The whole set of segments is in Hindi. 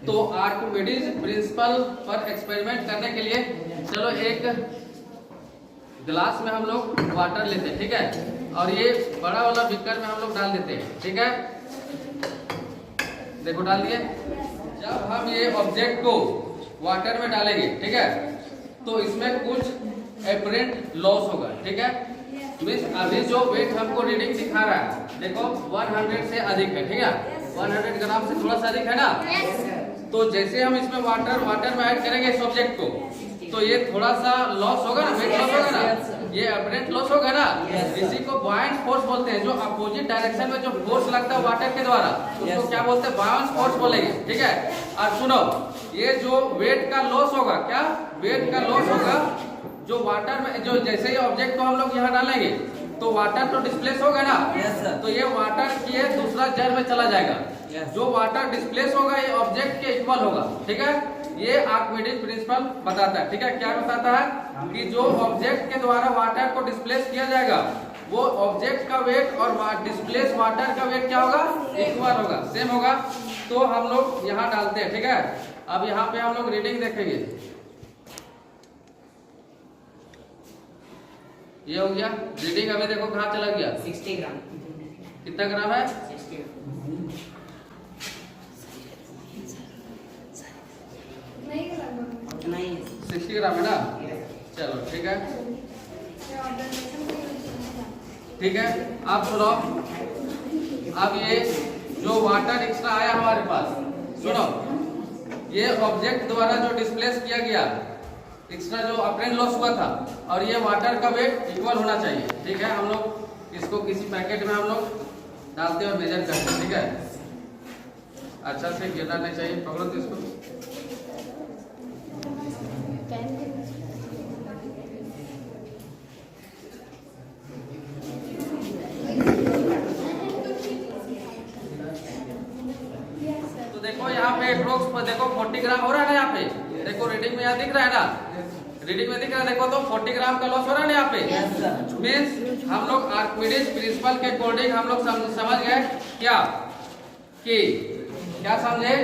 तो आर्किमिडीज प्रिंसिपल पर एक्सपेरिमेंट करने के लिए चलो एक गिलास में हम लोग वाटर लेते हैं, ठीक है, और ये बड़ा वाला बीकर में हम लोग डाल देते हैं, ठीक है। देखो डाल दिए। जब हम ये ऑब्जेक्ट को वाटर में डालेंगे, ठीक है, तो इसमें कुछ एपरेंट लॉस होगा, ठीक है। मीन्स अभी जो वेट हमको रीडिंग दिखा रहा है, देखो 100 से अधिक है, ठीक है, 100 ग्राम से थोड़ा सा अधिक है ना। तो जैसे हम इसमें वाटर में ऐड करेंगे इस ऑब्जेक्ट को, तो ये थोड़ा सा लॉस होगा ना, वेट लॉस होगा ना, ये अपरेंट लॉस होगा ना। इसी को बायन्स फोर्स बोलते हैं। जो अपोजिट डायरेक्शन में जो फोर्स लगता है वाटर के द्वारा, उसको क्या बोलते हैं, बायन्स फोर्स बोलेंगे, ठीक है। और सुनो, ये जो वेट का लॉस होगा, क्या वेट का लॉस होगा, जो वाटर में जो जैसे ही ऑब्जेक्ट को हम लोग यहाँ डालेंगे तो वाटर तो डिस्प्लेस होगा ना। तो ये वाटर की दूसरा जड़ में चला जाएगा। जो वाटर डिस्प्लेस होगा ये ऑब्जेक्ट के इक्वल होगा, ठीक है। ये आर्किमिडीज प्रिंसिपल बताता है, ठीक है। क्या बताता है कि जो ऑब्जेक्ट के द्वारा वाटर को डिस्प्लेस किया जाएगा, वो ऑब्जेक्ट का वेट और डिस्प्लेस वाटर का वेट क्या होगा, इक्वल होगा, सेम होगा। तो हम लोग यहाँ डालते हैं, ठीक है। अब यहाँ पे हम लोग रीडिंग देखेंगे। ये हो गया रीडिंग। अभी देखो कहाँ चला गया, 60 ग्राम। कितना ग्राम है, 60 ग्राम है ना। चलो ठीक है, ठीक है। अब सुनो, अब ये जो वाटर एक्स्ट्रा आया हमारे पास, सुनो, ये ऑब्जेक्ट द्वारा जो डिस्प्लेस किया गया एक्स्ट्रा जो अपरेंट लॉस हुआ था, और ये वाटर का वेट इक्वल होना चाहिए, ठीक है। हम लोग इसको किसी पैकेट में हम लोग डालते हैं और मेजर करते हैं, ठीक है। अच्छा से गिरना नहीं चाहिए, पकड़ो तो इसको। तो देखो यहाँ पे अप्रोक्स देखो 40 ग्राम हो रहा है ना। यहाँ पे देखो रीडिंग में यहाँ दिख रहा है ना, रीडिंग में दिख रहा है, देखो तो 40 ग्राम का लॉस हो रहा है ना यहाँ पे। मीन्स हम लोग आर्किमिडीज प्रिंसिपल के अकॉर्डिंग हम लोग समझ गए क्या, कि क्या समझे,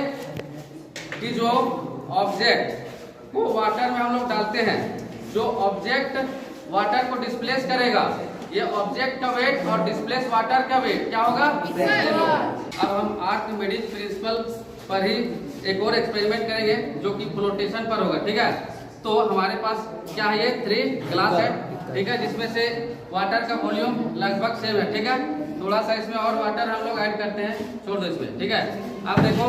कि जो ऑब्जेक्ट को वाटर में हम लोग डालते हैं, जो ऑब्जेक्ट वाटर को डिस्प्लेस करेगा, ये ऑब्जेक्ट का वेट और डिस्प्लेस वाटर का वेट क्या होगा, अब हम आर्किमिडीज प्रिंसिपल पर ही एक और एक्सपेरिमेंट करेंगे जो कि फ्लोटेशन पर होगा, ठीक है। तो हमारे पास क्या है, ये 3 ग्लास है, ठीक है, जिसमें से वाटर का वॉल्यूम लगभग सेम है, ठीक है। थोड़ा सा इसमें और वाटर हम लोग ऐड करते हैं, छोड़ दो इसमें, ठीक है। अब देखो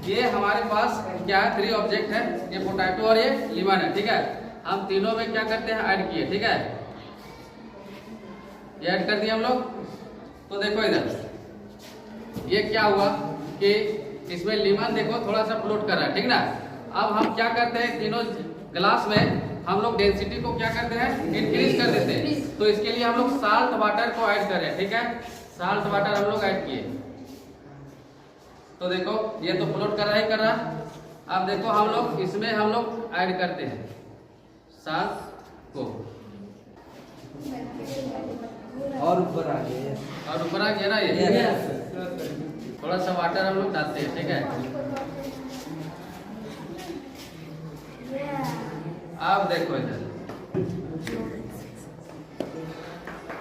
ये हमारे पास क्या है, 3 ऑब्जेक्ट है, ये पोटैटो और ये लीमन है, ठीक है। हम तीनों में क्या करते हैं, ऐड किए, ठीक है, ये ऐड कर दिए हम लोग। तो देखो इधर ये क्या हुआ कि इसमें लीमन देखो थोड़ा सा फ्लोट कर रहा है, ठीक ना। अब हम क्या करते हैं, तीनों ग्लास में हम लोग डेंसिटी को क्या करते हैं, इंक्रीज कर देते हैं। तो इसके लिए हम लोग साल्ट वाटर को ऐड करें, ठीक है, साल्ट वाटर हम लोग ऐड किए। तो देखो ये तो फ्लोट कर रहा ही कर रहा। अब देखो हम लोग इसमें हम लोग ऐड करते हैं साल्ट को, और ऊपर आ गया, और ऊपर आ गया ना ये। थोड़ा सा वाटर हम लोग डालते हैं, ठीक है। अब देखो इधर,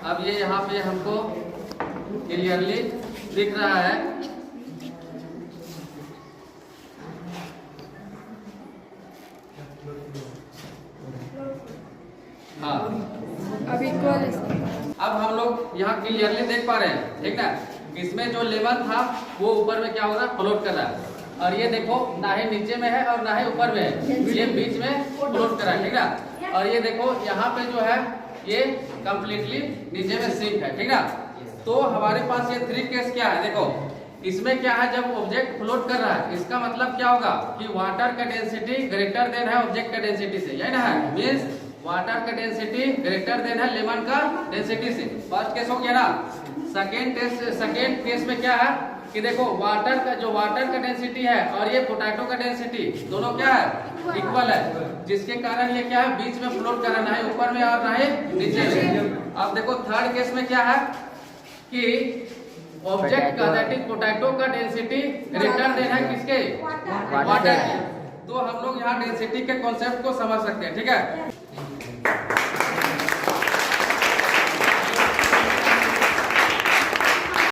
अब ये यहाँ पे हमको क्लियरली दिख रहा है, हाँ अभी इक्वल। अब हम लोग यहाँ क्लियरली देख पा रहे हैं, ठीक ना। इसमें जो लेवल था वो ऊपर में क्या हो रहा है, फ्लोट कर रहा है। और ये देखो ना ही नीचे में है और ना ही ऊपर में है, ये बीच में फ्लोट कर रहा है, ठीक ना। और ये देखो यहाँ पे जो है ये कंप्लीटली नीचे में सिंक है, ठीक ना। तो हमारे पास ये 3 केस क्या है, देखो इसमें क्या है, जब ऑब्जेक्ट फ्लोट कर रहा है, इसका मतलब क्या होगा कि वाटर का डेंसिटी ग्रेटर देन है ऑब्जेक्ट का डेंसिटी से, यही ना है। मीन्स वाटर का डेंसिटी ग्रेटर देन है लेमन का डेंसिटी से। फर्स्ट केस हो गया ना। सेकेंड केस में क्या है कि देखो वाटर का डेंसिटी है और ये पोटैटो का डेंसिटी दोनों क्या है, इक्वल है, जिसके कारण ये क्या है, बीच में फ्लोट कर रहा है, ना ही ऊपर में और ना ही नीचे में। अब देखो थर्ड केस में क्या है कि ऑब्जेक्ट का दैट इज पोटैटो का डेंसिटी रिटर्न देना है किसके, वाटर की। तो हम लोग यहाँ डेंसिटी के कॉन्सेप्ट को समझ सकते हैं, ठीक है।